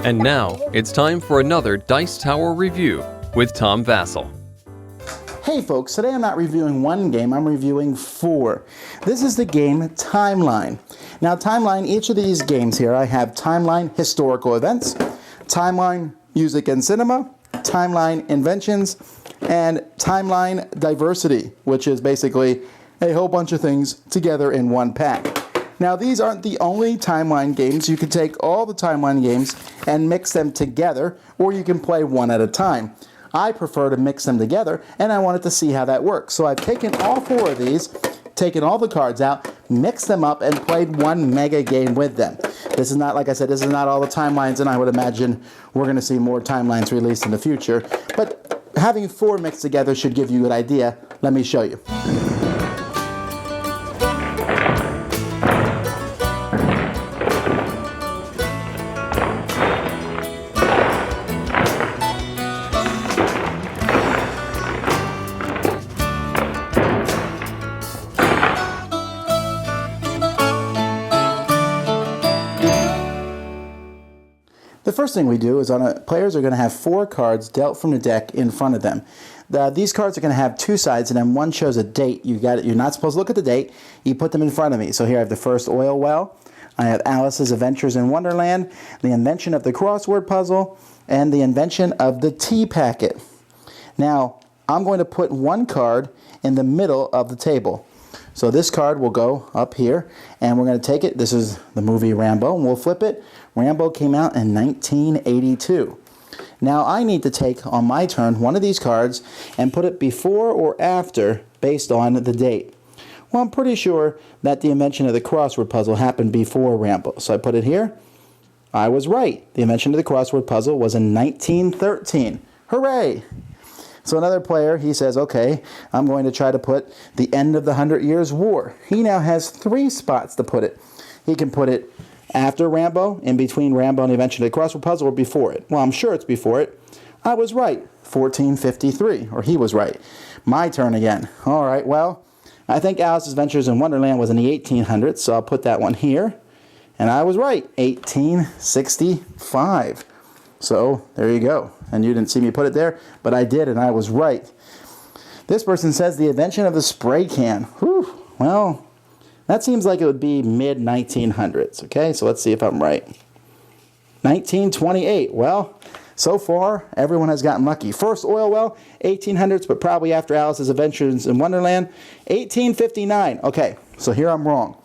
And now, it's time for another Dice Tower review with Tom Vasel. Hey folks, today I'm not reviewing one game, I'm reviewing 4. This is the game Timeline. Now Timeline, each of these games here, I have Timeline Historical Events, Timeline Music and Cinema, Timeline Inventions, and Timeline Diversity, which is basically a whole bunch of things together in one pack. Now these aren't the only Timeline games. You can take all the Timeline games and mix them together, or you can play one at a time. I prefer to mix them together, and I wanted to see how that works. So I've taken all 4 of these, taken all the cards out, mixed them up, and played one mega game with them. This is not, like I said, this is not all the Timelines, and I would imagine we're going to see more Timelines released in the future. But having 4 mixed together should give you a good idea. Let me show you. The first thing we do is players are going to have 4 cards dealt from the deck in front of them. These cards are going to have 2 sides, and then one shows a date. You're not supposed to look at the date. You put them in front of me. So here I have the first oil well. I have Alice's Adventures in Wonderland, the invention of the crossword puzzle, and the invention of the tea packet. Now, I'm going to put one card in the middle of the table. So this card will go up here, and we're going to take it. This is the movie Rambo, and we'll flip it. Rambo came out in 1982. Now I need to take, on my turn, one of these cards and put it before or after based on the date. Well, I'm pretty sure that the invention of the crossword puzzle happened before Rambo. So I put it here. I was right. The invention of the crossword puzzle was in 1913. Hooray! So another player, he says, okay, I'm going to try to put the end of the 100 Years' War. He now has 3 spots to put it. He can put it after Rambo, in between Rambo and the invention of the crossword puzzle, or before it. Well, I'm sure it's before it. I was right. 1453, or he was right. My turn again. All right, well, I think Alice's Adventures in Wonderland was in the 1800s, so I'll put that one here. And I was right, 1865. So there you go. And you didn't see me put it there, but I did, and I was right. This person says the invention of the spray can. Whew, well, that seems like it would be mid-1900s, okay? So let's see if I'm right. 1928. Well, so far, everyone has gotten lucky. First oil well, 1800s, but probably after Alice's Adventures in Wonderland, 1859. Okay, so here I'm wrong,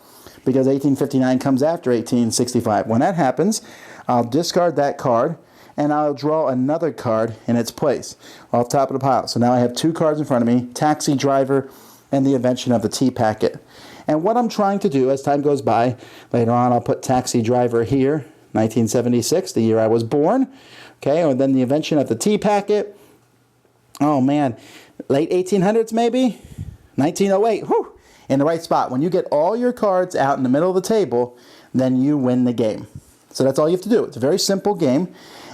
because 1859 comes after 1865. When that happens, I'll discard that card, and I'll draw another card in its place off the top of the pile. So now I have 2 cards in front of me, Taxi Driver and the invention of the tea packet. And what I'm trying to do as time goes by, later on I'll put Taxi Driver here, 1976, the year I was born. Okay, and then the invention of the tea packet. Oh man, late 1800s maybe? 1908, whew, in the right spot. When you get all your cards out in the middle of the table, then you win the game. So that's all you have to do. It's a very simple game.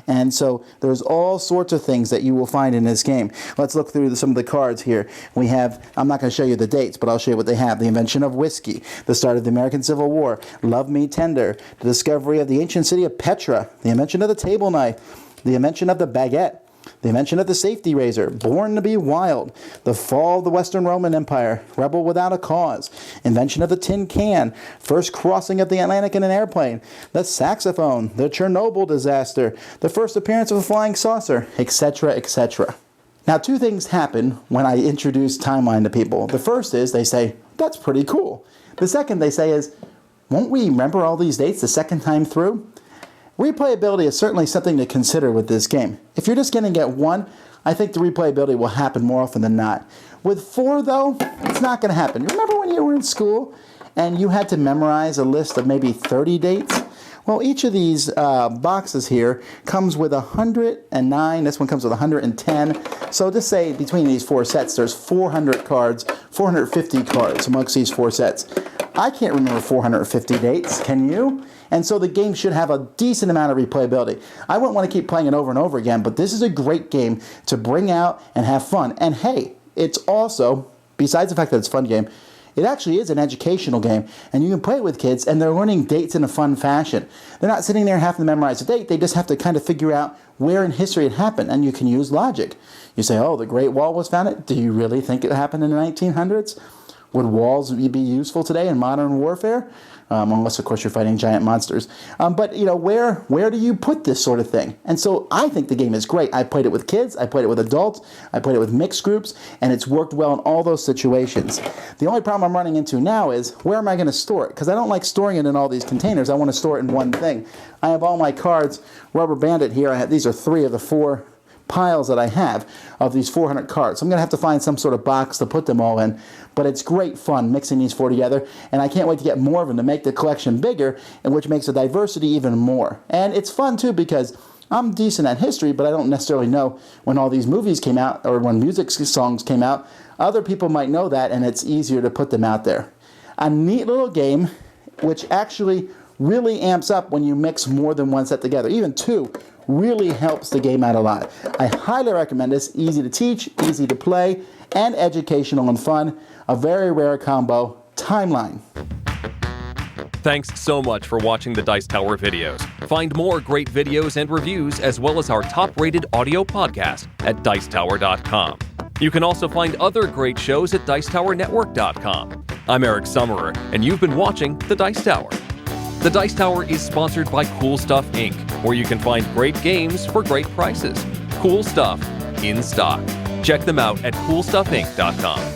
And so there's all sorts of things that you will find in this game. Let's look through some of the cards here. We have, I'm not going to show you the dates, but I'll show you what they have. The invention of whiskey, the start of the American Civil War, Love Me Tender, the discovery of the ancient city of Petra, the invention of the table knife, the invention of the baguette, the invention of the safety razor, Born to be Wild, the fall of the Western Roman Empire, Rebel Without a Cause, invention of the tin can, first crossing of the Atlantic in an airplane, the saxophone, the Chernobyl disaster, the first appearance of a flying saucer, etc., etc. Now, 2 things happen when I introduce Timeline to people. The first is they say, that's pretty cool. The second they say is, won't we remember all these dates the second time through? Replayability is certainly something to consider with this game. If you're just going to get 1, I think the replayability will happen more often than not. With 4, though, it's not going to happen. You remember when you were in school and you had to memorize a list of maybe 30 dates? Well, each of these boxes here comes with 109. This one comes with 110. So just say between these 4 sets, there's 400 cards, 450 cards amongst these 4 sets. I can't remember 450 dates. Can you? And so the game should have a decent amount of replayability. I wouldn't want to keep playing it over and over again, but this is a great game to bring out and have fun. And hey, it's also, besides the fact that it's a fun game, It actually is an educational game, and you can play it with kids, and they're learning dates in a fun fashion. They're not sitting there having to memorize a date. They just have to kind of figure out where in history it happened, and you can use logic. You say, oh, the Great Wall was founded. Do you really think it happened in the 1900s? Would walls be useful today in modern warfare? Unless, of course, you're fighting giant monsters. But, where do you put this sort of thing? And so I think the game is great. I played it with kids. I played it with adults. I played it with mixed groups. And it's worked well in all those situations. The only problem I'm running into now is, where am I going to store it? Because I don't like storing it in all these containers. I want to store it in one thing. I have all my cards. Rubber Banded here. These are 3 of the 4 piles that I have of these 400 cards. So I'm going to have to find some sort of box to put them all in. But it's great fun mixing these 4 together, and I can't wait to get more of them to make the collection bigger, and which makes the diversity even more. And it's fun too because I'm decent at history, but I don't necessarily know when all these movies came out or when music songs came out. Other people might know that, and it's easier to put them out there. A neat little game which actually really amps up when you mix more than one set together. Even 2 really helps the game out a lot. I highly recommend this. Easy to teach, easy to play, and educational and fun. A very rare combo. Timeline. Thanks so much for watching the Dice Tower videos. Find more great videos and reviews, as well as our top-rated audio podcast at Dicetower.com. You can also find other great shows at Dicetowernetwork.com. I'm Eric Summerer, and you've been watching The Dice Tower. The Dice Tower is sponsored by Cool Stuff Inc., where you can find great games for great prices. Cool stuff in stock. Check them out at CoolStuffInc.com.